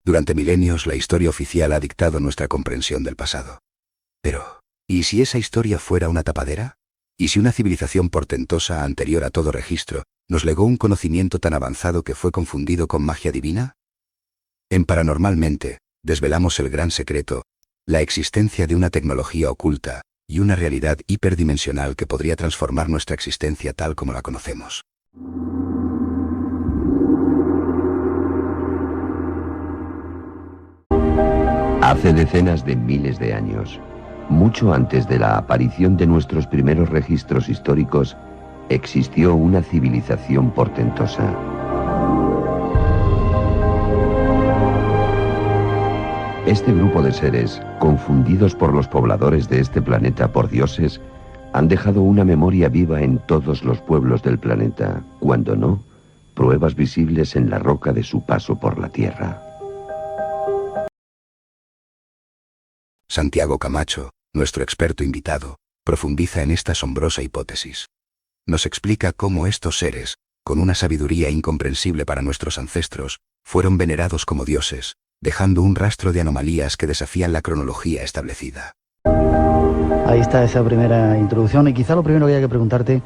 Durante milenios la historia oficial ha dictado nuestra comprensión del pasado. Pero, ¿y si esa historia fuera una tapadera? ¿Y si una civilización portentosa anterior a todo registro nos legó un conocimiento tan avanzado que fue confundido con magia divina? En Paranormalmente, desvelamos el gran secreto, la existencia de una tecnología oculta y una realidad hiperdimensional que podría transformar nuestra existencia tal como la conocemos. Hace decenas de miles de años, mucho antes de la aparición de nuestros primeros registros históricos, existió una civilización portentosa. Este grupo de seres, confundidos por los pobladores de este planeta por dioses, han dejado una memoria viva en todos los pueblos del planeta, cuando no, pruebas visibles en la roca de su paso por la Tierra. Santiago Camacho, nuestro experto invitado, profundiza en esta asombrosa hipótesis. Nos explica cómo estos seres, con una sabiduría incomprensible para nuestros ancestros, fueron venerados como dioses, dejando un rastro de anomalías que desafían la cronología establecida. Ahí está esa primera introducción, y quizá lo primero que hay que preguntarte,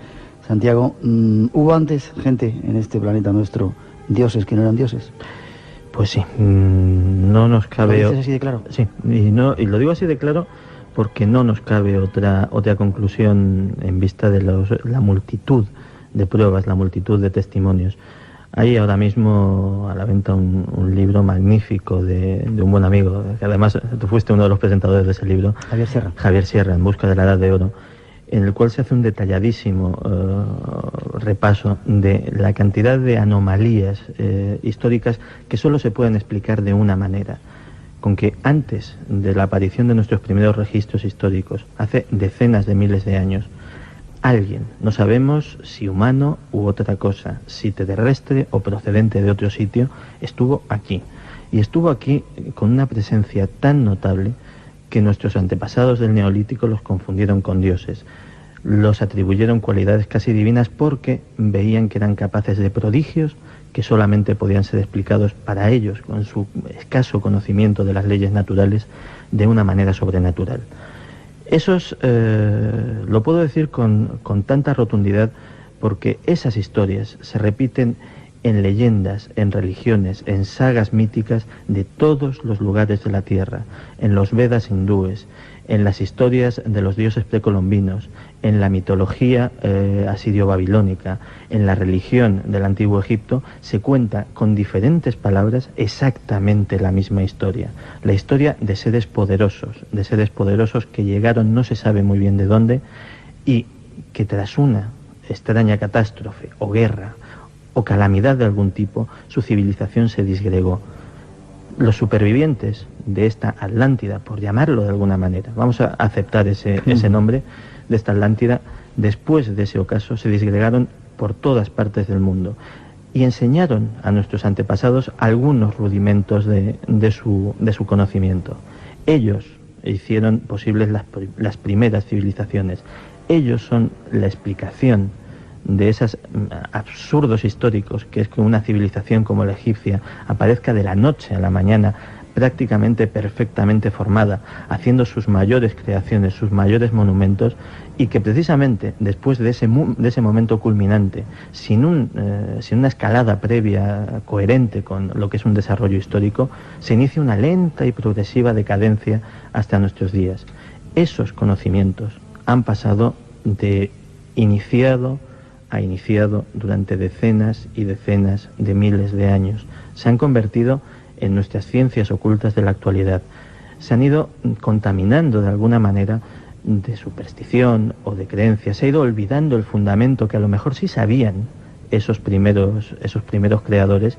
Santiago, ¿hubo antes gente en este planeta nuestro, dioses que no eran dioses? Pues sí, no nos cabe... ¿Lo dices así de claro? Sí, y lo digo así de claro porque no nos cabe otra conclusión en vista de la multitud de pruebas, la multitud de testimonios. Hay ahora mismo a la venta un libro magnífico de un buen amigo, que además tú fuiste uno de los presentadores de ese libro, Javier Sierra, En busca de la edad de oro, en el cual se hace un detalladísimo repaso de la cantidad de anomalías históricas que solo se pueden explicar de una manera, con que antes de la aparición de nuestros primeros registros históricos, hace decenas de miles de años, alguien, no sabemos si humano u otra cosa, si terrestre o procedente de otro sitio, estuvo aquí. Y estuvo aquí con una presencia tan notable que nuestros antepasados del Neolítico los confundieron con dioses. Los atribuyeron cualidades casi divinas porque veían que eran capaces de prodigios que solamente podían ser explicados para ellos, con su escaso conocimiento de las leyes naturales, de una manera sobrenatural. Esos, lo puedo decir con tanta rotundidad porque esas historias se repiten en leyendas, en religiones, en sagas míticas de todos los lugares de la Tierra, en los Vedas hindúes, en las historias de los dioses precolombinos, en la mitología asirio-babilónica, en la religión del Antiguo Egipto, se cuenta con diferentes palabras exactamente la misma historia. La historia de seres poderosos que llegaron no se sabe muy bien de dónde y que tras una extraña catástrofe o guerra o calamidad de algún tipo, su civilización se disgregó. Los supervivientes de esta Atlántida, por llamarlo de alguna manera, vamos a aceptar ese nombre, de esta Atlántida, después de ese ocaso se disgregaron por todas partes del mundo y enseñaron a nuestros antepasados algunos rudimentos de su conocimiento. Ellos hicieron posibles las primeras civilizaciones. Ellos son la explicación de esos absurdos históricos, que es que una civilización como la egipcia aparezca de la noche a la mañana prácticamente perfectamente formada, haciendo sus mayores creaciones, sus mayores monumentos, y que precisamente después de ese momento culminante, sin una escalada previa coherente con lo que es un desarrollo histórico, se inicia una lenta y progresiva decadencia hasta nuestros días. Esos conocimientos han pasado de iniciado a iniciado durante decenas y decenas de miles de años. Se han convertido en nuestras ciencias ocultas de la actualidad. Se han ido contaminando de alguna manera de superstición o de creencia. Se ha ido olvidando el fundamento que a lo mejor sí sabían esos primeros creadores,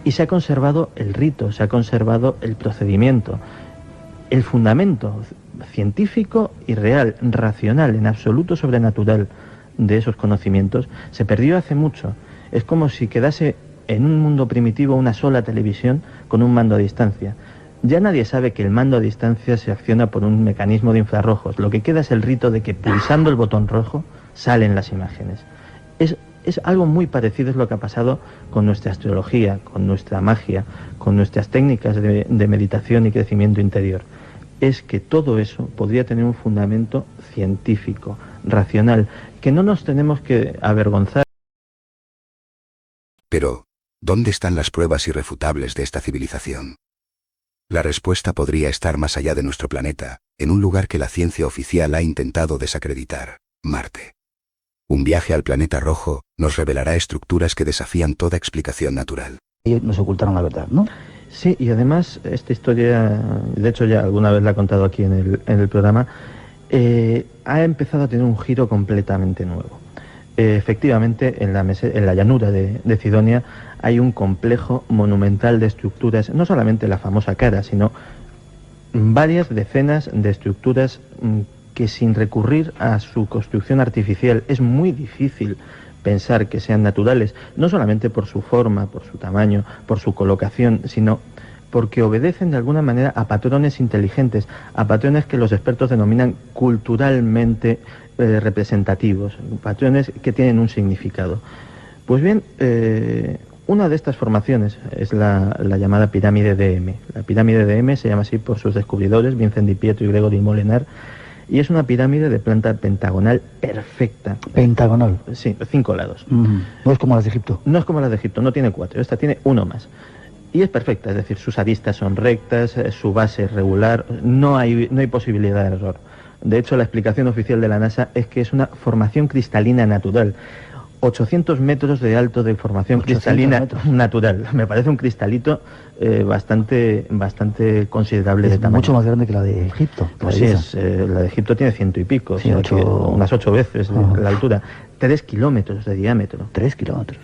y se ha conservado el rito, se ha conservado el procedimiento. El fundamento científico y real, racional, en absoluto sobrenatural, de esos conocimientos se perdió hace mucho. Es como si quedase en un mundo primitivo una sola televisión con un mando a distancia. Ya nadie sabe que el mando a distancia se acciona por un mecanismo de infrarrojos. Lo que queda es el rito de que pulsando el botón rojo salen las imágenes. Es algo muy parecido, es lo que ha pasado con nuestra astrología, con nuestra magia, con nuestras técnicas de meditación y crecimiento interior. Es que todo eso podría tener un fundamento científico, racional, que no nos tenemos que avergonzar. Pero, ¿dónde están las pruebas irrefutables de esta civilización? La respuesta podría estar más allá de nuestro planeta, en un lugar que la ciencia oficial ha intentado desacreditar: Marte. Un viaje al planeta rojo nos revelará estructuras que desafían toda explicación natural. Ellos nos ocultaron la verdad, ¿no? Sí, y además esta historia, de hecho ya alguna vez la he contado aquí en el programa, ha empezado a tener un giro completamente nuevo. Efectivamente, en la llanura de Cidonia hay un complejo monumental de estructuras, no solamente la famosa cara, sino varias decenas de estructuras que, sin recurrir a su construcción artificial, es muy difícil pensar que sean naturales, no solamente por su forma, por su tamaño, por su colocación, sino porque obedecen de alguna manera a patrones inteligentes, a patrones que los expertos denominan culturalmente representativos, patrones que tienen un significado. Pues bien, una de estas formaciones es la llamada pirámide de M. La pirámide de M se llama así por sus descubridores, Vincent Di Pietro y Gregory Molenaar, y es una pirámide de planta pentagonal perfecta. Pentagonal. Sí, 5 lados. No es como las de Egipto. No es como las de Egipto, no tiene 4, esta tiene 1 más. Y es perfecta, es decir, sus aristas son rectas, su base es regular, no hay posibilidad de error. De hecho, la explicación oficial de la NASA es que es una formación cristalina natural. 800 metros de alto de formación cristalina natural. Me parece un cristalito bastante considerable de tamaño. Mucho más grande que la de Egipto. Pues sí, la de Egipto tiene 100 y pico, sí, o sea, unas 8 veces la altura. 3 kilómetros de diámetro. 3 kilómetros.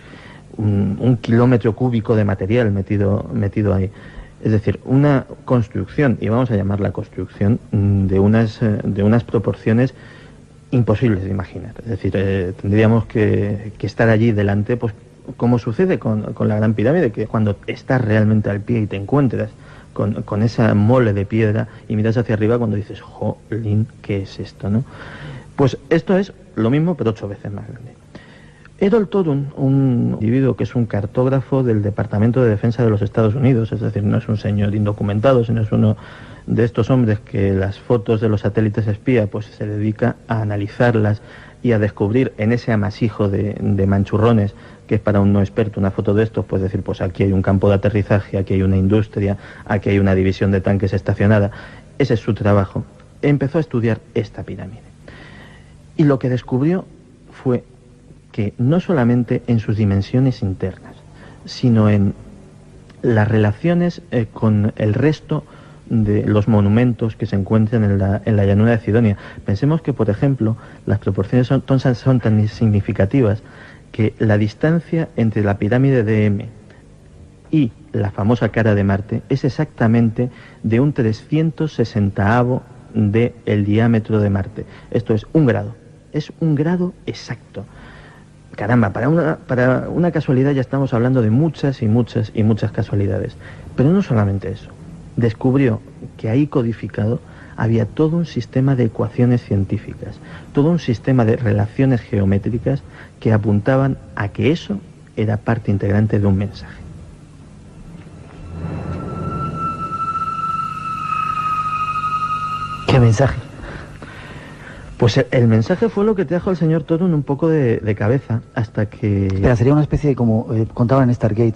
Un kilómetro cúbico de material metido ahí. Es decir, una construcción, y vamos a llamarla construcción, de unas proporciones imposibles de imaginar. Es decir, tendríamos que estar allí delante, pues como sucede con la Gran Pirámide, que cuando estás realmente al pie y te encuentras con esa mole de piedra y miras hacia arriba, cuando dices, jolín, ¿qué es esto, no? Pues esto es lo mismo, pero 8 veces más grande. Errol Torum, un individuo que es un cartógrafo del Departamento de Defensa de los Estados Unidos, es decir, no es un señor indocumentado, sino es uno de estos hombres que las fotos de los satélites espía pues se dedica a analizarlas y a descubrir en ese amasijo de manchurrones, que es para un no experto una foto de estos, pues decir, pues aquí hay un campo de aterrizaje, aquí hay una industria, aquí hay una división de tanques estacionada. Ese es su trabajo. Empezó a estudiar esta pirámide. Y lo que descubrió fue que no solamente en sus dimensiones internas, sino en las relaciones con el resto de los monumentos que se encuentran en la llanura de Cidonia. Pensemos que, por ejemplo, las proporciones son tan significativas que la distancia entre la pirámide de M y la famosa cara de Marte es exactamente de un 360avo del diámetro de Marte. Esto es 1 grado. Es 1 grado exacto. Caramba, para una casualidad ya estamos hablando de muchas y muchas y muchas casualidades. Pero no solamente eso. Descubrió que ahí codificado había todo un sistema de ecuaciones científicas, todo un sistema de relaciones geométricas que apuntaban a que eso era parte integrante de un mensaje. ¿Qué mensaje? Pues el mensaje fue lo que trajo al señor Torum un poco de cabeza, hasta que... Espera, sería una especie de, como contaban en Stargate,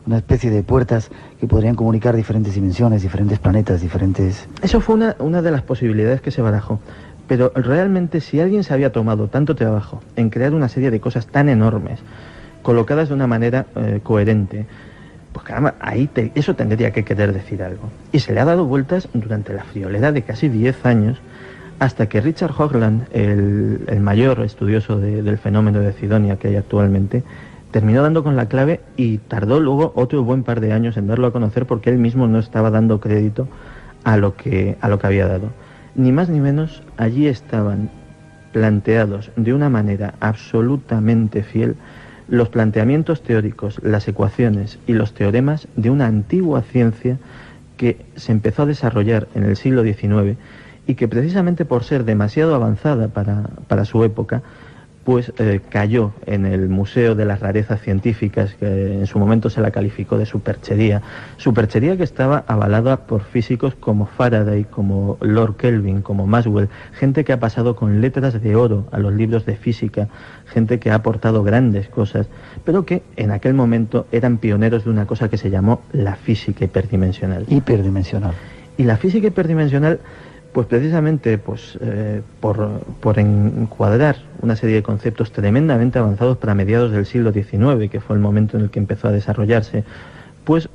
una especie de puertas que podrían comunicar diferentes dimensiones, diferentes planetas, diferentes... Eso fue una de las posibilidades que se barajó. Pero realmente, si alguien se había tomado tanto trabajo en crear una serie de cosas tan enormes, colocadas de una manera coherente, pues caramba, eso tendría que querer decir algo. Y se le ha dado vueltas durante la friolera de casi 10 años, hasta que Richard Hoagland, el mayor estudioso del fenómeno de Cidonia que hay actualmente, terminó dando con la clave y tardó luego otro buen par de años en darlo a conocer, porque él mismo no estaba dando crédito a lo que había dado. Ni más ni menos, allí estaban planteados de una manera absolutamente fiel los planteamientos teóricos, las ecuaciones y los teoremas de una antigua ciencia que se empezó a desarrollar en el siglo XIX y que, precisamente por ser demasiado avanzada para su época, pues cayó en el Museo de las Rarezas Científicas, que en su momento se la calificó de superchería que estaba avalada por físicos como Faraday, como Lord Kelvin, como Maxwell, gente que ha pasado con letras de oro a los libros de física, gente que ha aportado grandes cosas, pero que en aquel momento eran pioneros de una cosa que se llamó la física hiperdimensional. Y la física hiperdimensional, pues precisamente por encuadrar una serie de conceptos tremendamente avanzados para mediados del siglo XIX, que fue el momento en el que empezó a desarrollarse, pues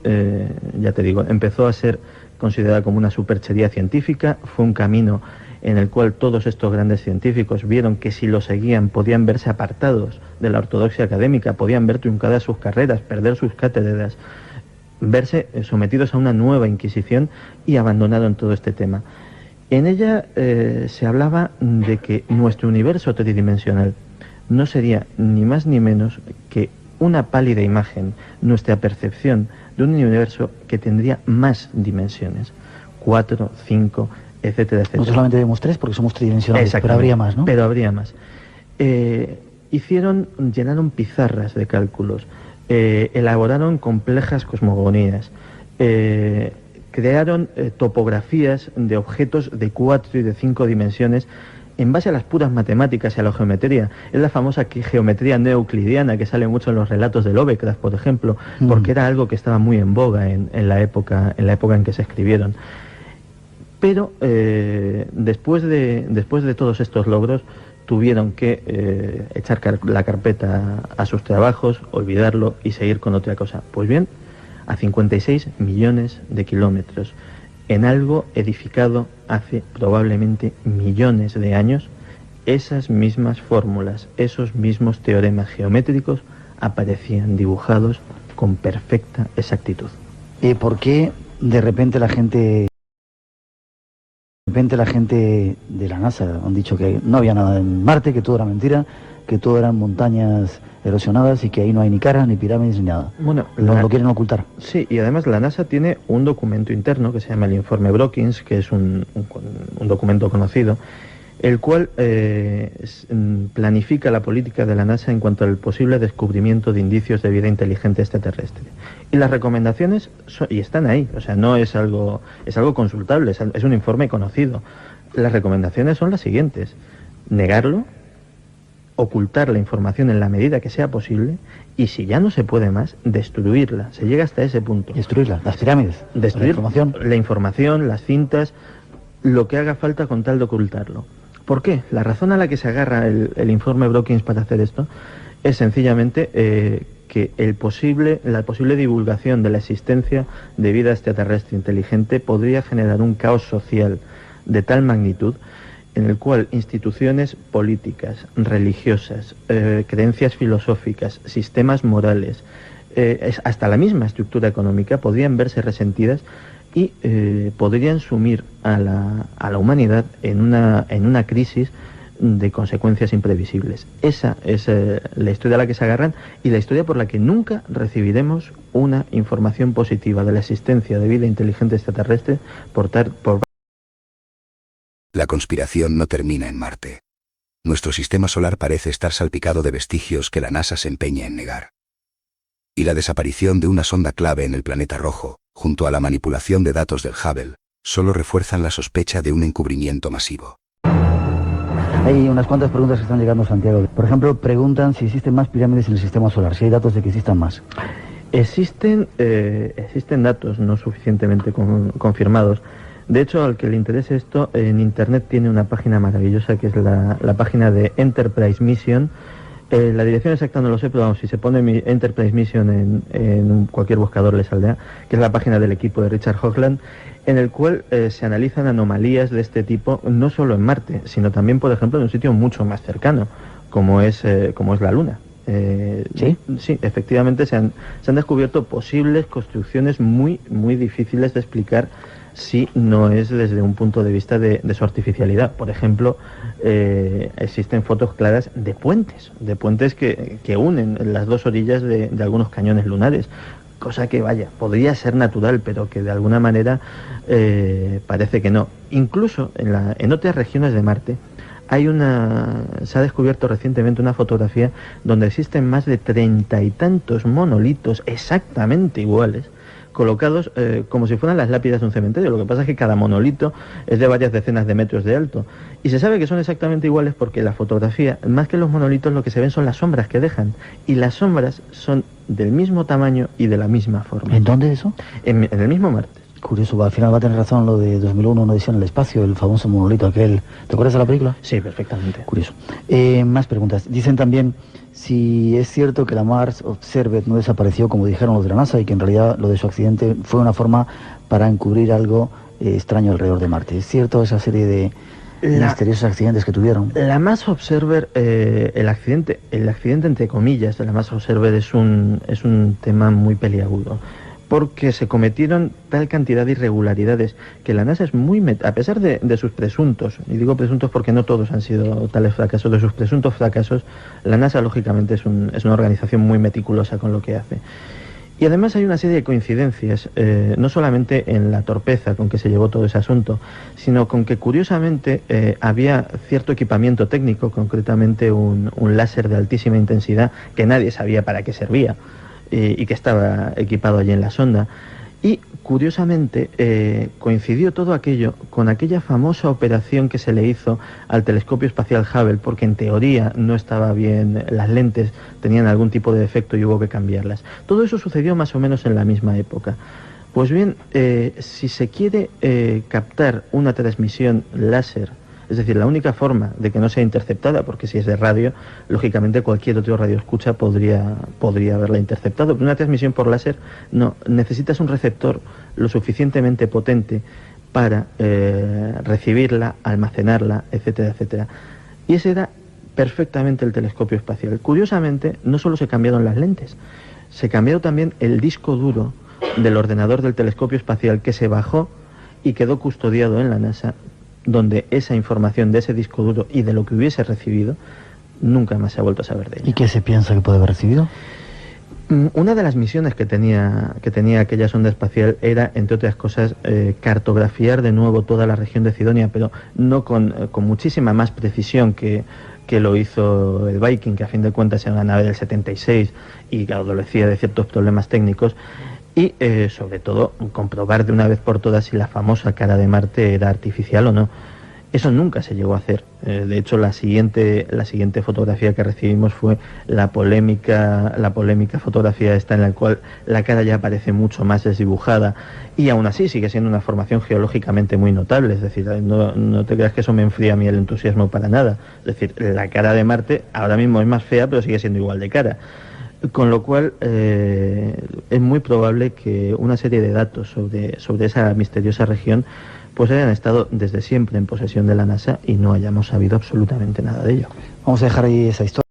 ya te digo, empezó a ser considerada como una superchería científica. Fue un camino en el cual todos estos grandes científicos vieron que si lo seguían podían verse apartados de la ortodoxia académica, podían ver truncadas sus carreras, perder sus cátedras, verse sometidos a una nueva inquisición, y abandonaron todo este tema. En ella se hablaba de que nuestro universo tridimensional no sería ni más ni menos que una pálida imagen, nuestra percepción de un universo que tendría más dimensiones, 4, 5, etcétera, etcétera. No solamente vemos 3 porque somos tridimensionales, pero habría más, ¿no? Pero habría más. Llenaron pizarras de cálculos, elaboraron complejas cosmogonías, crearon topografías de objetos de 4 y de 5 dimensiones en base a las puras matemáticas y a la geometría. Es la famosa geometría neoeuclidiana que sale mucho en los relatos de Lovecraft, por ejemplo, porque era algo que estaba muy en boga en la época en que se escribieron. Pero después de todos estos logros, tuvieron que echar la carpeta a sus trabajos, olvidarlo y seguir con otra cosa. Pues bien, a 56 millones de kilómetros, en algo edificado hace probablemente millones de años, esas mismas fórmulas, esos mismos teoremas geométricos aparecían dibujados con perfecta exactitud. ¿Y por qué de repente la gente de la NASA han dicho que no había nada en Marte, que todo era mentira, que todo eran montañas erosionadas y que ahí no hay ni caras, ni pirámides, ni nada? Bueno, lo quieren ocultar. Sí, y además la NASA tiene un documento interno que se llama el informe Brookings, que es un documento conocido, el cual planifica la política de la NASA en cuanto al posible descubrimiento de indicios de vida inteligente extraterrestre. Y las recomendaciones y están ahí, o sea, no es algo consultable, es un informe conocido. Las recomendaciones son las siguientes: negarlo, ocultar la información en la medida que sea posible, y si ya no se puede más, destruirla. Se llega hasta ese punto. Destruirla, las pirámides, destruir la información, las cintas, lo que haga falta con tal de ocultarlo. ¿Por qué? La razón a la que se agarra el informe Brookings para hacer esto es sencillamente que la posible divulgación de la existencia de vida extraterrestre inteligente podría generar un caos social de tal magnitud en el cual instituciones políticas, religiosas, creencias filosóficas, sistemas morales, hasta la misma estructura económica podrían verse resentidas y podrían sumir a la humanidad en una crisis de consecuencias imprevisibles. Esa es la historia a la que se agarran, y la historia por la que nunca recibiremos una información positiva de la existencia de vida inteligente extraterrestre por La conspiración no termina en Marte. Nuestro sistema solar parece estar salpicado de vestigios que la NASA se empeña en negar. Y la desaparición de una sonda clave en el planeta rojo, junto a la manipulación de datos del Hubble, solo refuerzan la sospecha de un encubrimiento masivo. Hay unas cuantas preguntas que están llegando, Santiago. Por ejemplo, preguntan si existen más pirámides en el sistema solar, si hay datos de que existan más. Existen datos no suficientemente confirmados. De hecho, al que le interese esto, en Internet tiene una página maravillosa que es la página de Enterprise Mission. La dirección exacta no lo sé, pero vamos, si se pone Enterprise Mission en cualquier buscador le saldrá, que es la página del equipo de Richard Hoagland, en el cual se analizan anomalías de este tipo, no solo en Marte, sino también, por ejemplo, en un sitio mucho más cercano, como es la Luna. ¿Sí? Sí, efectivamente se han descubierto posibles construcciones muy, muy difíciles de explicar si no es desde un punto de vista de su artificialidad. Por ejemplo, existen fotos claras de puentes que unen las dos orillas de algunos cañones lunares, cosa que, vaya, podría ser natural, pero que de alguna manera parece que no. Incluso en otras regiones de Marte Se ha descubierto recientemente una fotografía donde existen más de 30 y tantos monolitos exactamente iguales, colocados como si fueran las lápidas de un cementerio. Lo que pasa es que cada monolito es de varias decenas de metros de alto. Y se sabe que son exactamente iguales porque la fotografía, más que los monolitos, lo que se ven son las sombras que dejan. Y las sombras son del mismo tamaño y de la misma forma. ¿En dónde eso? En el mismo Marte. Curioso, al final va a tener razón lo de 2001, una edición en el espacio, el famoso monolito aquel. ¿Te acuerdas de la película? Sí, perfectamente. Curioso. Más preguntas. Dicen también si es cierto que la Mars Observer no desapareció como dijeron los de la NASA y que en realidad lo de su accidente fue una forma para encubrir algo extraño alrededor de Marte. ¿Es cierto esa serie de misteriosos accidentes que tuvieron? La Mars Observer, el accidente entre comillas de la Mars Observer es un tema muy peliagudo, porque se cometieron tal cantidad de irregularidades que la NASA es a pesar de sus presuntos, y digo presuntos porque no todos han sido tales fracasos, de sus presuntos fracasos, la NASA lógicamente es una organización muy meticulosa con lo que hace. Y además hay una serie de coincidencias, no solamente en la torpeza con que se llevó todo ese asunto, sino con que curiosamente había cierto equipamiento técnico, concretamente un láser de altísima intensidad que nadie sabía para qué servía, y que estaba equipado allí en la sonda. Y curiosamente coincidió todo aquello con aquella famosa operación que se le hizo al telescopio espacial Hubble, porque en teoría no estaba bien, las lentes tenían algún tipo de defecto y hubo que cambiarlas. Todo eso sucedió más o menos en la misma época. Pues bien, si se quiere captar una transmisión láser, es decir, la única forma de que no sea interceptada, porque si es de radio, lógicamente cualquier otro radioescucha podría haberla interceptado, pero una transmisión por láser no, necesitas un receptor lo suficientemente potente para recibirla, almacenarla, etcétera, etcétera. Y ese era perfectamente el telescopio espacial. Curiosamente, no solo se cambiaron las lentes, se cambió también el disco duro del ordenador del telescopio espacial, que se bajó y quedó custodiado en la NASA, donde esa información de ese disco duro y de lo que hubiese recibido nunca más se ha vuelto a saber de ella. ¿Y qué se piensa que puede haber recibido? Una de las misiones que tenía aquella sonda espacial era, entre otras cosas, cartografiar de nuevo toda la región de Cydonia, pero no con muchísima más precisión que lo hizo el Viking, que a fin de cuentas era una nave del 76 y que adolecía de ciertos problemas técnicos. Y sobre todo comprobar de una vez por todas si la famosa cara de Marte era artificial o no. Eso nunca se llegó a hacer. De hecho, la siguiente fotografía que recibimos fue la polémica fotografía esta, en la cual la cara ya aparece mucho más desdibujada, y aún así sigue siendo una formación geológicamente muy notable. Es decir, no te creas que eso me enfría a mí el entusiasmo para nada. Es decir, la cara de Marte ahora mismo es más fea, pero sigue siendo igual de cara. Con lo cual es muy probable que una serie de datos sobre esa misteriosa región pues hayan estado desde siempre en posesión de la NASA y no hayamos sabido absolutamente nada de ello. Vamos a dejar ahí esa historia.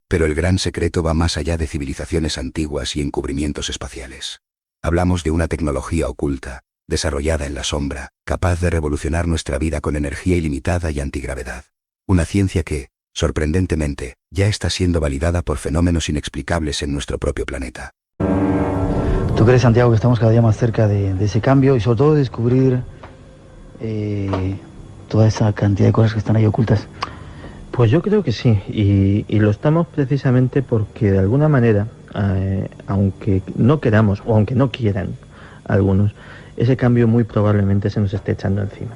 Pero el gran secreto va más allá de civilizaciones antiguas y encubrimientos espaciales. Hablamos de una tecnología oculta, desarrollada en la sombra, capaz de revolucionar nuestra vida con energía ilimitada y antigravedad. Una ciencia que, sorprendentemente, ya está siendo validada por fenómenos inexplicables en nuestro propio planeta. ¿Tú crees, Santiago, que estamos cada día más cerca de ese cambio y sobre todo de descubrir toda esa cantidad de cosas que están ahí ocultas? Pues yo creo que sí, y lo estamos precisamente porque de alguna manera, aunque no queramos o aunque no quieran algunos, ese cambio muy probablemente se nos esté echando encima.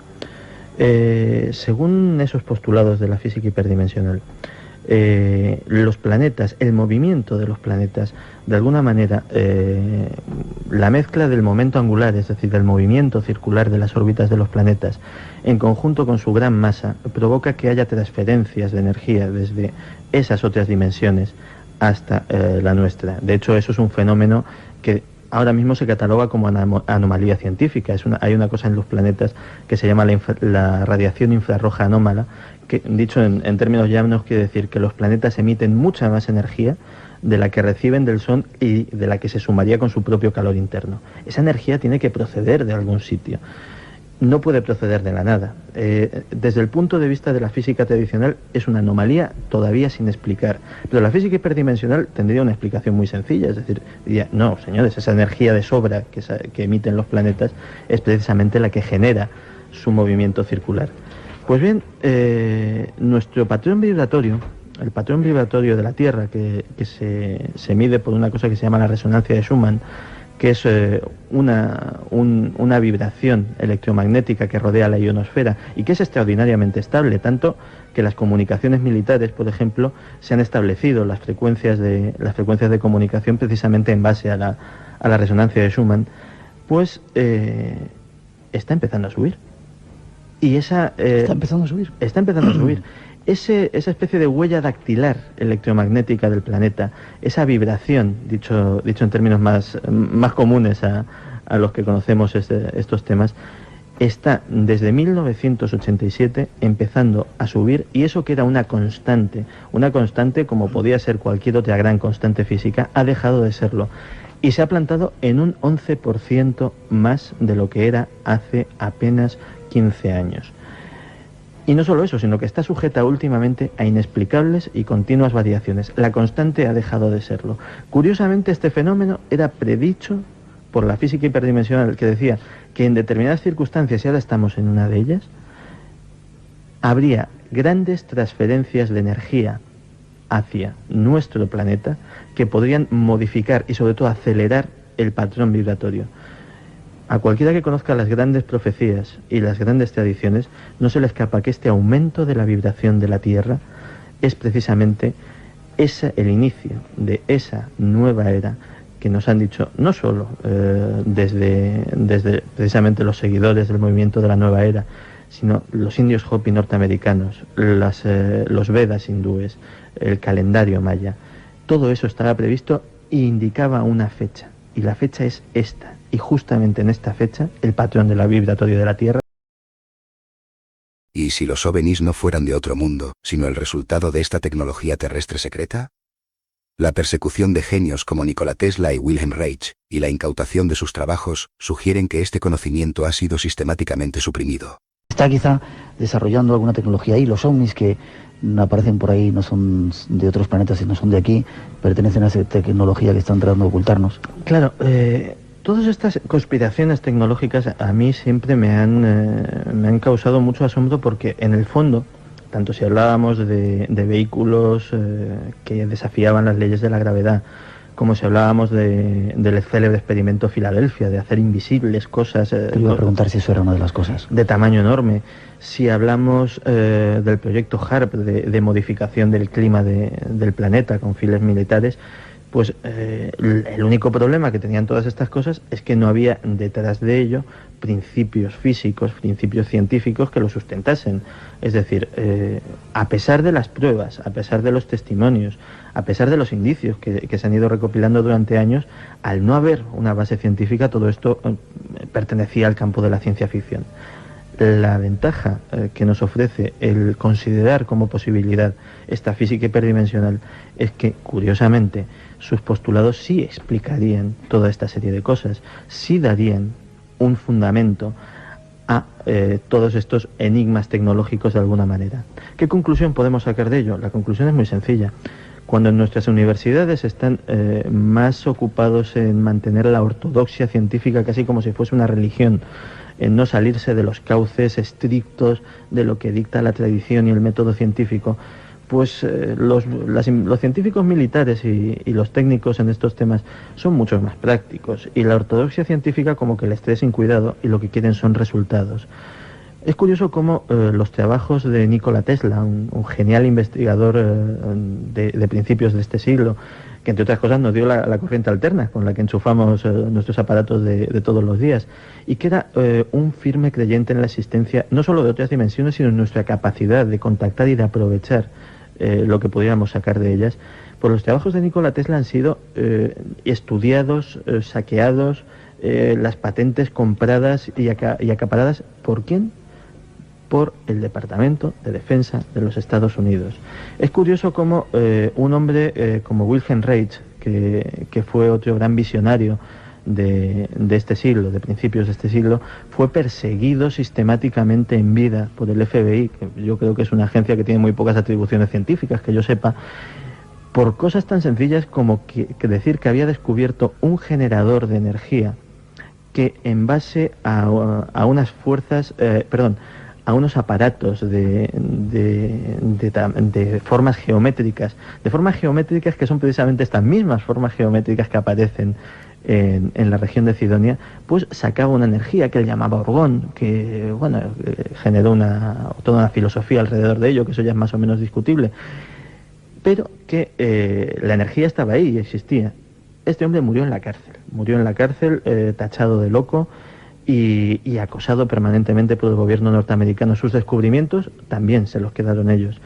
Según esos postulados de la física hiperdimensional, los planetas, el movimiento de los planetas, de alguna manera, la mezcla del momento angular, es decir, del movimiento circular de las órbitas de los planetas, en conjunto con su gran masa, provoca que haya transferencias de energía desde esas otras dimensiones hasta la nuestra. De hecho, eso es un fenómeno que ahora mismo se cataloga como anomalía científica. Hay una cosa en los planetas que se llama la radiación infrarroja anómala, que, dicho en términos llanos, quiere decir que los planetas emiten mucha más energía de la que reciben del Sol y de la que se sumaría con su propio calor interno. Esa energía tiene que proceder de algún sitio. No puede proceder de la nada. Desde el punto de vista de la física tradicional es una anomalía todavía sin explicar. Pero la física hiperdimensional tendría una explicación muy sencilla. Es decir, diría, no, señores, esa energía de sobra que emiten los planetas es precisamente la que genera su movimiento circular. Pues bien, nuestro patrón vibratorio, el patrón vibratorio de la Tierra, que se mide por una cosa que se llama la resonancia de Schumann, que es una vibración electromagnética que rodea la ionosfera y que es extraordinariamente estable, tanto que las comunicaciones militares, por ejemplo, se han establecido las frecuencias de comunicación precisamente en base a la resonancia de Schumann, pues está empezando a subir. Y está empezando a subir. Está empezando a subir. Esa especie de huella dactilar electromagnética del planeta, esa vibración, dicho en términos más comunes a los que conocemos estos temas, está desde 1987 empezando a subir, y eso que era una constante como podía ser cualquier otra gran constante física, ha dejado de serlo. Y se ha plantado en un 11% más de lo que era hace apenas 15 años. Y no solo eso, sino que está sujeta últimamente a inexplicables y continuas variaciones. La constante ha dejado de serlo. Curiosamente, este fenómeno era predicho por la física hiperdimensional, que decía que en determinadas circunstancias, y ahora estamos en una de ellas, habría grandes transferencias de energía hacia nuestro planeta que podrían modificar y sobre todo acelerar el patrón vibratorio. A cualquiera que conozca las grandes profecías y las grandes tradiciones, no se le escapa que este aumento de la vibración de la Tierra es precisamente el inicio de esa nueva era que nos han dicho no solo desde precisamente los seguidores del movimiento de la nueva era, sino los indios Hopi norteamericanos, los Vedas hindúes, el calendario maya. Todo eso estaba previsto e indicaba una fecha, y la fecha es esta. Y justamente en esta fecha, el patrón de la vibratorio de la Tierra. ¿Y si los ovnis no fueran de otro mundo, sino el resultado de esta tecnología terrestre secreta? La persecución de genios como Nikola Tesla y Wilhelm Reich, y la incautación de sus trabajos, sugieren que este conocimiento ha sido sistemáticamente suprimido. Está quizá desarrollando alguna tecnología ahí. Los ovnis que aparecen por ahí no son de otros planetas, sino son de aquí, pertenecen a esa tecnología que están tratando de ocultarnos. Claro, todas estas conspiraciones tecnológicas a mí siempre me han causado mucho asombro, porque en el fondo, tanto si hablábamos de vehículos que desafiaban las leyes de la gravedad, como si hablábamos del célebre experimento Filadelfia, de hacer invisibles cosas... Te iba a preguntar si eso era una de las cosas. De tamaño enorme. Si hablamos del proyecto HARP, de modificación del clima del planeta con fines militares, pues el único problema que tenían todas estas cosas es que no había detrás de ello principios físicos, principios científicos que lo sustentasen. Es decir, a pesar de las pruebas, a pesar de los testimonios, a pesar de los indicios que se han ido recopilando durante años, al no haber una base científica, todo esto pertenecía al campo de la ciencia ficción. La ventaja que nos ofrece el considerar como posibilidad esta física hiperdimensional es que, curiosamente, sus postulados sí explicarían toda esta serie de cosas, sí darían un fundamento a todos estos enigmas tecnológicos de alguna manera. ¿Qué conclusión podemos sacar de ello? La conclusión es muy sencilla. Cuando en nuestras universidades están más ocupados en mantener la ortodoxia científica casi como si fuese una religión, en no salirse de los cauces estrictos de lo que dicta la tradición y el método científico, pues los científicos militares y los técnicos en estos temas son mucho más prácticos, y la ortodoxia científica como que les trae sin cuidado y lo que quieren son resultados. Es curioso cómo los trabajos de Nikola Tesla, un genial investigador de principios de este siglo, que entre otras cosas nos dio la corriente alterna con la que enchufamos nuestros aparatos de todos los días, y que era un firme creyente en la existencia no solo de otras dimensiones, sino en nuestra capacidad de contactar y de aprovechar lo que pudiéramos sacar de ellas. Pues los trabajos de Nikola Tesla han sido estudiados, saqueados, las patentes compradas y acaparadas. ¿Por quién? Por el Departamento de Defensa de los Estados Unidos. Es curioso cómo un hombre como Wilhelm Reich, que fue otro gran visionario de este siglo, de principios de este siglo, fue perseguido sistemáticamente en vida por el FBI, que yo creo que es una agencia que tiene muy pocas atribuciones científicas, que yo sepa, por cosas tan sencillas como que decir que había descubierto un generador de energía que en base a unas fuerzas, a unos aparatos de formas geométricas, que son precisamente estas mismas formas geométricas que aparecen en la región de Cidonia, pues sacaba una energía que él llamaba orgón, que bueno, generó toda una filosofía alrededor de ello, que eso ya es más o menos discutible, pero que la energía estaba ahí y existía. Este hombre murió en la cárcel, tachado de loco y acosado permanentemente por el gobierno norteamericano. Sus descubrimientos también se los quedaron ellos.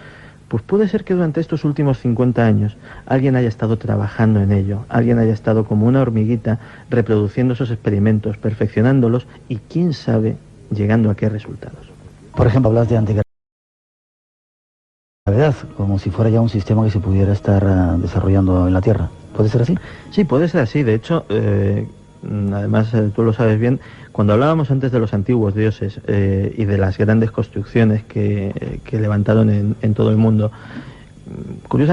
Pues puede ser que durante estos últimos 50 años alguien haya estado trabajando en ello, alguien haya estado como una hormiguita reproduciendo esos experimentos, perfeccionándolos y quién sabe llegando a qué resultados. Por ejemplo, hablas de antigravedad, como si fuera ya un sistema que se pudiera estar desarrollando en la Tierra. ¿Puede ser así? Sí, puede ser así. De hecho, además tú lo sabes bien, cuando hablábamos antes de los antiguos dioses y de las grandes construcciones que levantaron en todo el mundo,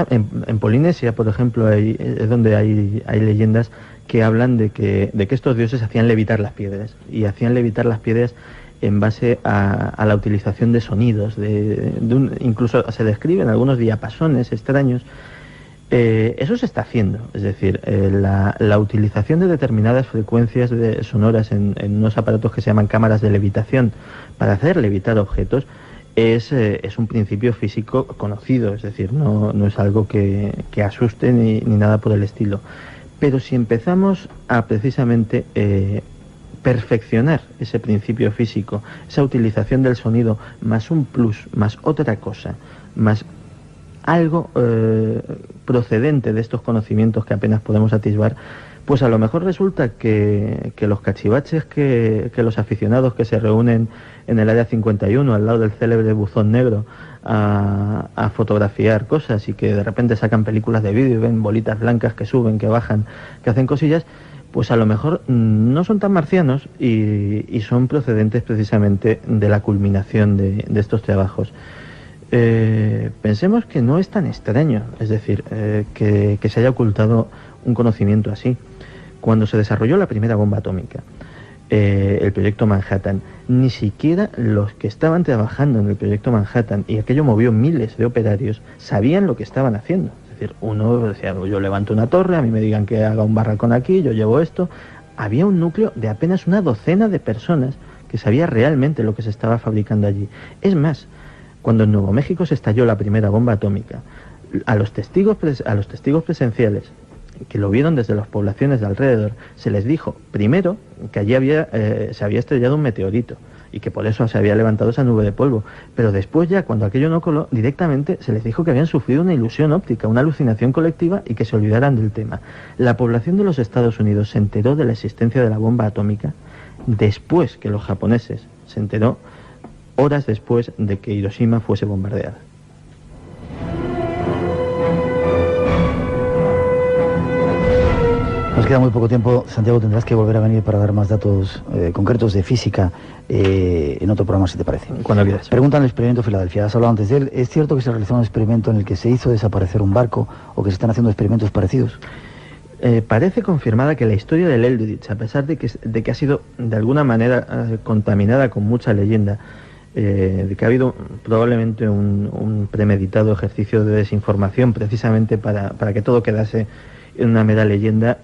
en Polinesia, por ejemplo, es donde hay leyendas que hablan de que estos dioses hacían levitar las piedras, y hacían levitar las piedras en base a la utilización de sonidos, incluso se describen algunos diapasones extraños. Eso se está haciendo, es decir, la utilización de determinadas frecuencias sonoras en unos aparatos que se llaman cámaras de levitación para hacer levitar objetos es un principio físico conocido, es decir, no es algo que asuste ni nada por el estilo. Pero si empezamos a precisamente perfeccionar ese principio físico, esa utilización del sonido, más un plus, más otra cosa, más algo procedente de estos conocimientos que apenas podemos atisbar, pues a lo mejor resulta que los cachivaches que los aficionados que se reúnen en el área 51 al lado del célebre buzón negro a fotografiar cosas y que de repente sacan películas de vídeo y ven bolitas blancas que suben, que bajan, que hacen cosillas, pues a lo mejor no son tan marcianos y son procedentes precisamente de la culminación de estos trabajos. Pensemos que no es tan extraño, es decir, que se haya ocultado un conocimiento así. Cuando se desarrolló la primera bomba atómica, el proyecto Manhattan, ni siquiera los que estaban trabajando en el proyecto Manhattan, y aquello movió miles de operarios, sabían lo que estaban haciendo. Es decir, uno decía, yo levanto una torre, a mí me digan que haga un barracón aquí, yo llevo esto. Había un núcleo de apenas una docena de personas que sabía realmente lo que se estaba fabricando allí. Es más, cuando en Nuevo México se estalló la primera bomba atómica, a los testigos presenciales que lo vieron desde las poblaciones de alrededor, se les dijo, primero, que allí se había estrellado un meteorito y que por eso se había levantado esa nube de polvo, pero después ya, cuando aquello no coló, directamente se les dijo que habían sufrido una ilusión óptica, una alucinación colectiva y que se olvidaran del tema. La población de los Estados Unidos se enteró de la existencia de la bomba atómica después que los japoneses se enteró, horas después de que Hiroshima fuese bombardeada. Nos queda muy poco tiempo. Santiago, tendrás que volver a venir para dar más datos concretos de física en otro programa, si te parece. Cuando quieras. Preguntan el experimento Filadelfia. Has hablado antes de él. ¿Es cierto que se realizó un experimento en el que se hizo desaparecer un barco o que se están haciendo experimentos parecidos? Parece confirmada que la historia del Eldridge, a pesar de que ha sido de alguna manera contaminada con mucha leyenda, de que ha habido probablemente un premeditado ejercicio de desinformación precisamente para que todo quedase en una mera leyenda,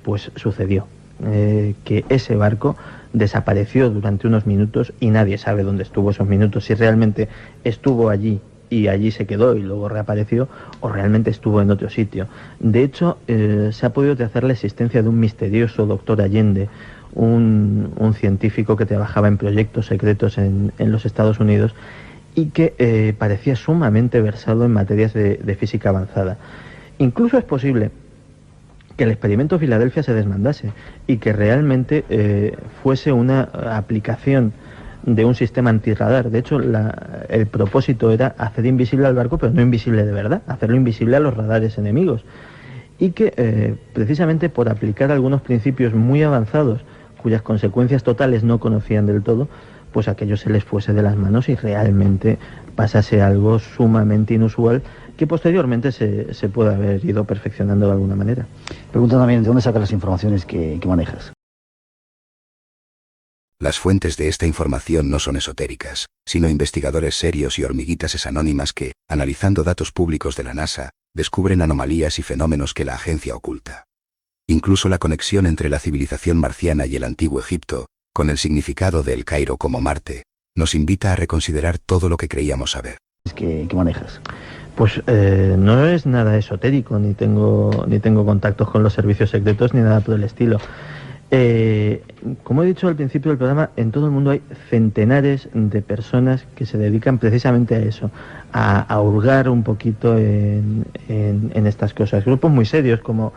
pues sucedió. Que ese barco desapareció durante unos minutos y nadie sabe dónde estuvo esos minutos, si realmente estuvo allí y allí se quedó y luego reapareció, o realmente estuvo en otro sitio. De hecho, se ha podido trazar la existencia de un misterioso doctor Allende, un científico que trabajaba en proyectos secretos en los Estados Unidos y que parecía sumamente versado en materias de física avanzada. Incluso es posible que el experimento Filadelfia se desmandase y que realmente fuese una aplicación de un sistema antirradar. De hecho, el propósito era hacer invisible al barco, pero no invisible de verdad, hacerlo invisible a los radares enemigos. Y que precisamente por aplicar algunos principios muy avanzados, cuyas consecuencias totales no conocían del todo, pues aquello se les fuese de las manos y realmente pasase algo sumamente inusual que posteriormente se puede haber ido perfeccionando de alguna manera. Preguntan también, ¿de dónde sacas las informaciones que manejas? Las fuentes de esta información no son esotéricas, sino investigadores serios y hormiguitas anónimas que, analizando datos públicos de la NASA, descubren anomalías y fenómenos que la agencia oculta. Incluso la conexión entre la civilización marciana y el antiguo Egipto, con el significado de El Cairo como Marte, nos invita a reconsiderar todo lo que creíamos saber. ¿Qué manejas? Pues no es nada esotérico, ni tengo contactos con los servicios secretos ni nada por el estilo. Como he dicho al principio del programa, en todo el mundo hay centenares de personas que se dedican precisamente a eso, a hurgar un poquito en estas cosas. Grupos muy serios como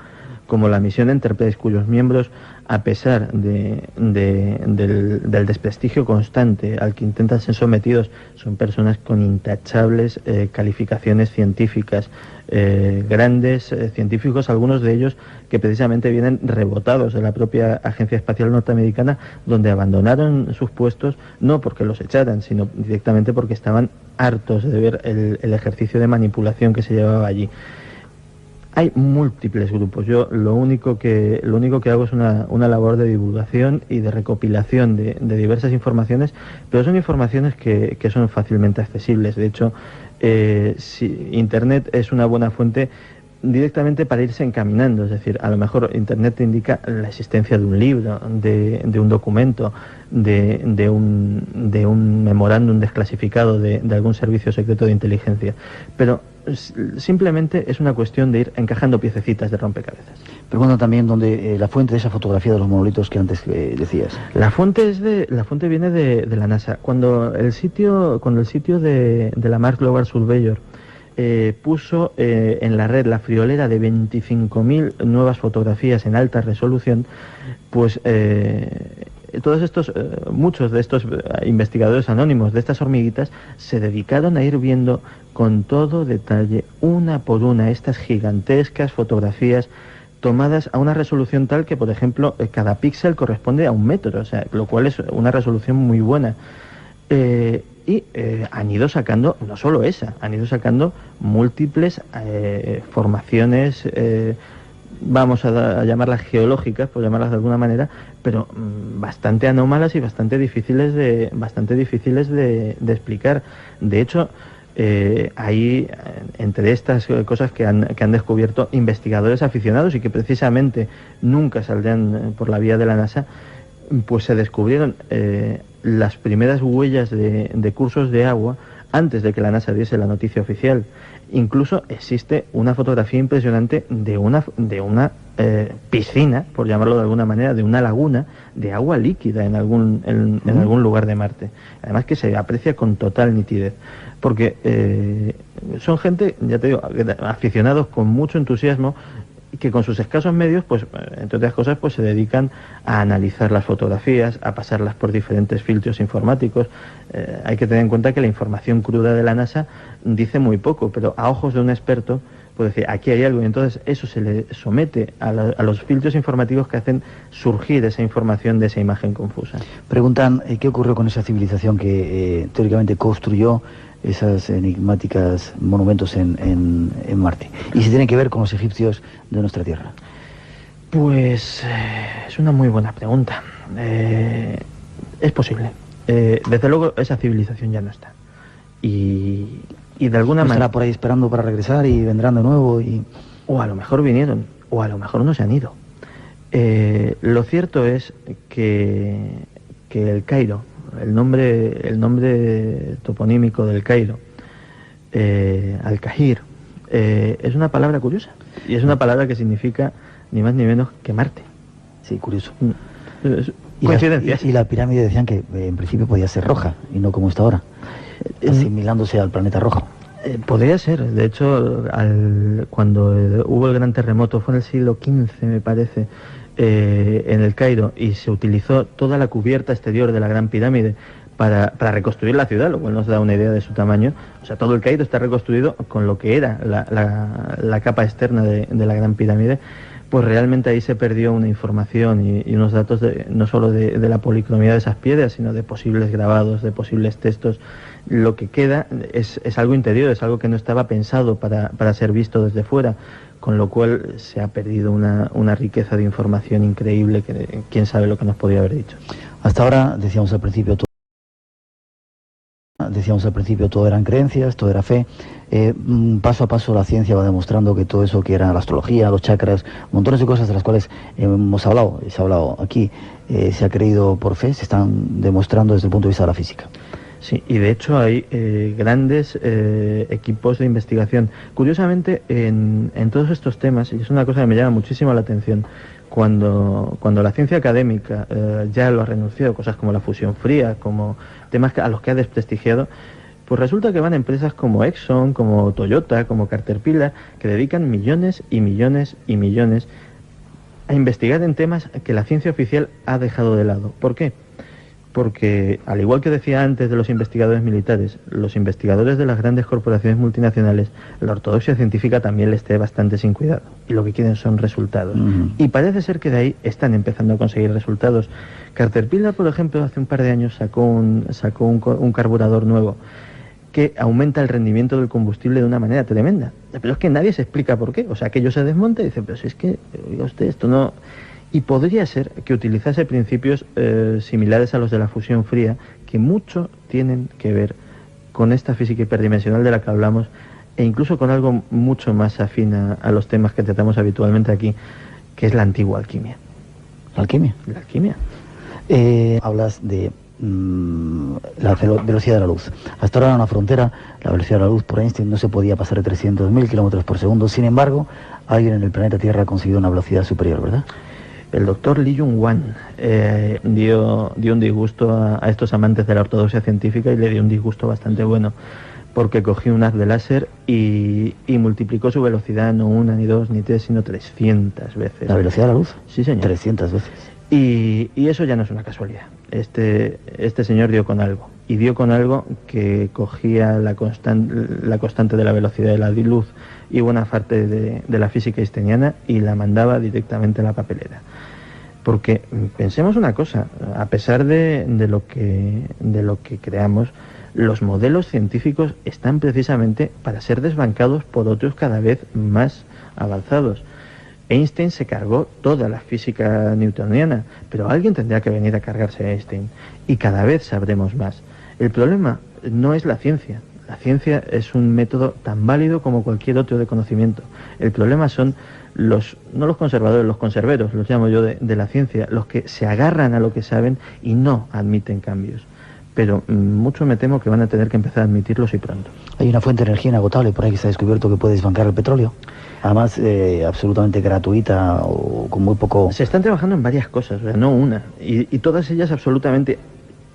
la misión Enterprise, cuyos miembros, a pesar del desprestigio constante al que intentan ser sometidos, son personas con intachables calificaciones científicas, grandes científicos, algunos de ellos que precisamente vienen rebotados de la propia Agencia Espacial Norteamericana, donde abandonaron sus puestos no porque los echaran, sino directamente porque estaban hartos de ver el ejercicio de manipulación que se llevaba allí. Hay múltiples grupos. Yo lo único que hago es una labor de divulgación y de recopilación de diversas informaciones, pero son informaciones que son fácilmente accesibles. De hecho, Internet es una buena fuente directamente para irse encaminando. Es decir, a lo mejor Internet te indica la existencia de un libro, de un documento, de un memorándum desclasificado de algún servicio secreto de inteligencia, pero simplemente es una cuestión de ir encajando piececitas de rompecabezas. Preguntan también dónde la fuente de esa fotografía de los monolitos que antes decías. La fuente viene de la NASA. Cuando el sitio de la Mars Global Surveyor puso en la red la friolera de 25.000 nuevas fotografías en alta resolución, pues muchos de estos investigadores anónimos, de estas hormiguitas, se dedicaron a ir viendo con todo detalle, una por una, estas gigantescas fotografías tomadas a una resolución tal que, por ejemplo, cada píxel corresponde a 1 metro, o sea, lo cual es una resolución muy buena. Han ido sacando, no solo esa, han ido sacando múltiples formaciones, vamos a llamarlas geológicas, por llamarlas de alguna manera, pero bastante anómalas y bastante difíciles de explicar. De hecho, hay entre estas cosas que han descubierto investigadores aficionados y que precisamente nunca saldrán por la vía de la NASA, pues se descubrieron las primeras huellas de cursos de agua antes de que la NASA diese la noticia oficial. Incluso existe una fotografía impresionante de una piscina, por llamarlo de alguna manera, de una laguna de agua líquida en algún lugar de Marte. Además que se aprecia con total nitidez, porque son gente, ya te digo, aficionados con mucho entusiasmo, que con sus escasos medios, pues entre otras cosas, pues se dedican a analizar las fotografías, a pasarlas por diferentes filtros informáticos. Hay que tener en cuenta que la información cruda de la NASA dice muy poco, pero a ojos de un experto puede decir, aquí hay algo, y entonces eso se le somete a los filtros informativos que hacen surgir esa información de esa imagen confusa. Preguntan qué ocurrió con esa civilización que teóricamente construyó esas enigmáticas monumentos en Marte, y si tienen que ver con los egipcios de nuestra tierra. Pues es una muy buena pregunta. Es posible. Desde luego esa civilización ya no está. Y de alguna manera... ¿Estará por ahí esperando para regresar y vendrán de nuevo? O a lo mejor vinieron, o a lo mejor no se han ido. Lo cierto es que el Cairo, el nombre toponímico del Cairo, Al-Kahir, es una palabra curiosa, y es una palabra que significa ni más ni menos que Marte. Sí, curioso. Coincidencias. Y la pirámide decían que en principio podía ser roja y no como está ahora, asimilándose al planeta rojo. Podría ser. De hecho, cuando hubo el gran terremoto, fue en el siglo XV, me parece, en el Cairo, y se utilizó toda la cubierta exterior de la Gran Pirámide para reconstruir la ciudad, lo cual nos da una idea de su tamaño. O sea, todo el Cairo está reconstruido con lo que era la capa externa de la Gran Pirámide. Pues realmente ahí se perdió una información y unos datos no solo de la policromía de esas piedras, sino de posibles grabados, de posibles textos. Lo que queda es algo interior, es algo que no estaba pensado para ser visto desde fuera, con lo cual se ha perdido una riqueza de información increíble que quién sabe lo que nos podía haber dicho. Hasta ahora, decíamos al principio, todo eran creencias, todo era fe. Paso a paso la ciencia va demostrando que todo eso que era la astrología, los chakras, montones de cosas de las cuales se ha hablado aquí, se ha creído por fe, se están demostrando desde el punto de vista de la física. Sí, y de hecho hay grandes equipos de investigación. Curiosamente, en todos estos temas, y es una cosa que me llama muchísimo la atención, cuando la ciencia académica ya lo ha renunciado, cosas como la fusión fría, como temas a los que ha desprestigiado, pues resulta que van empresas como Exxon, como Toyota, como Caterpillar, que dedican millones y millones y millones a investigar en temas que la ciencia oficial ha dejado de lado. ¿Por qué? Porque, al igual que decía antes de los investigadores militares, los investigadores de las grandes corporaciones multinacionales, la ortodoxia científica también les esté bastante sin cuidado. Y lo que quieren son resultados. Y parece ser que de ahí están empezando a conseguir resultados. Caterpillar, por ejemplo, hace un par de años sacó un carburador nuevo que aumenta el rendimiento del combustible de una manera tremenda. Pero es que nadie se explica por qué. O sea, aquello se desmonta y dice, pero si es que, oiga usted, esto no... Y podría ser que utilizase principios similares a los de la fusión fría, que mucho tienen que ver con esta física hiperdimensional de la que hablamos, e incluso con algo mucho más afín a los temas que tratamos habitualmente aquí, que es la antigua alquimia. ¿La alquimia? La alquimia. Hablas de la velocidad de la luz. Hasta ahora en una frontera, la velocidad de la luz por Einstein no se podía pasar de 300.000 kilómetros por segundo. Sin embargo, alguien en el planeta Tierra ha conseguido una velocidad superior, ¿verdad? El doctor Li Yun-Wan dio un disgusto a estos amantes de la ortodoxia científica, y le dio un disgusto bastante bueno, porque cogió un haz de láser y multiplicó su velocidad no una, ni dos, ni tres, sino 300 veces. ¿La velocidad de la luz? Sí, señor. 300 veces. Y eso ya no es una casualidad. Este señor dio con algo, y dio con algo que cogía la constante de la velocidad de la luz y buena parte de la física einsteiniana, y la mandaba directamente a la papelera. Porque pensemos una cosa, a pesar de lo que creamos, los modelos científicos están precisamente para ser desbancados por otros cada vez más avanzados. Einstein se cargó toda la física newtoniana, pero alguien tendría que venir a cargarse a Einstein, y cada vez sabremos más. El problema no es la ciencia. La ciencia es un método tan válido como cualquier otro de conocimiento. El problema son no los conservadores, los conserveros, los llamo yo, de la ciencia, los que se agarran a lo que saben y no admiten cambios. Pero mucho me temo que van a tener que empezar a admitirlos, y pronto. Hay una fuente de energía inagotable por ahí que se ha descubierto que puede desbancar el petróleo. Además, absolutamente gratuita o con muy poco... Se están trabajando en varias cosas, o sea, no una. Y todas ellas absolutamente...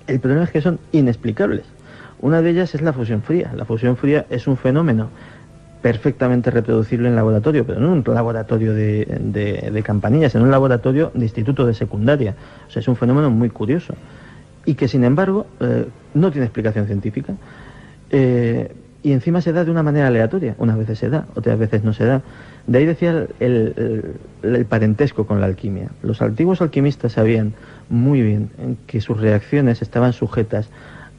El problema es que son inexplicables. Una de ellas es la fusión fría. La fusión fría es un fenómeno perfectamente reproducible en laboratorio, pero no en un laboratorio de campanillas, en un laboratorio de instituto de secundaria. O sea, es un fenómeno muy curioso y que, sin embargo, no tiene explicación científica, y encima se da de una manera aleatoria. Unas veces se da, otras veces no se da. De ahí decía el parentesco con la alquimia. Los antiguos alquimistas sabían muy bien que sus reacciones estaban sujetas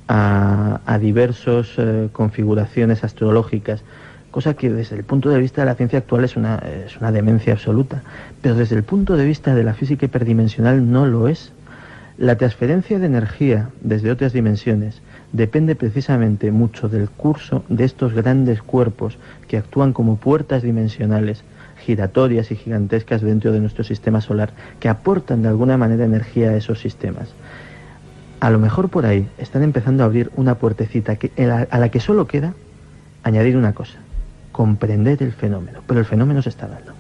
a diversas configuraciones astrológicas, cosa que desde el punto de vista de la ciencia actual es una demencia absoluta, pero desde el punto de vista de la física hiperdimensional no lo es. La transferencia de energía desde otras dimensiones depende precisamente mucho del curso de estos grandes cuerpos que actúan como puertas dimensionales, giratorias y gigantescas dentro de nuestro sistema solar, que aportan de alguna manera energía a esos sistemas. A lo mejor por ahí están empezando a abrir una puertecita a la que solo queda añadir una cosa: comprender el fenómeno. Pero el fenómeno se está dando.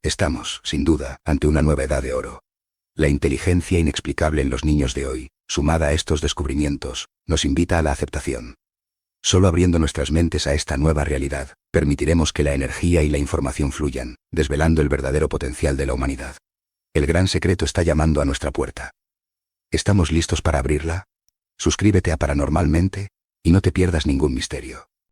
Estamos, sin duda, ante una nueva edad de oro. La inteligencia inexplicable en los niños de hoy, sumada a estos descubrimientos, nos invita a la aceptación. Solo abriendo nuestras mentes a esta nueva realidad, permitiremos que la energía y la información fluyan, desvelando el verdadero potencial de la humanidad. El gran secreto está llamando a nuestra puerta. ¿Estamos listos para abrirla? Suscríbete a Paranormalmente y no te pierdas ningún misterio.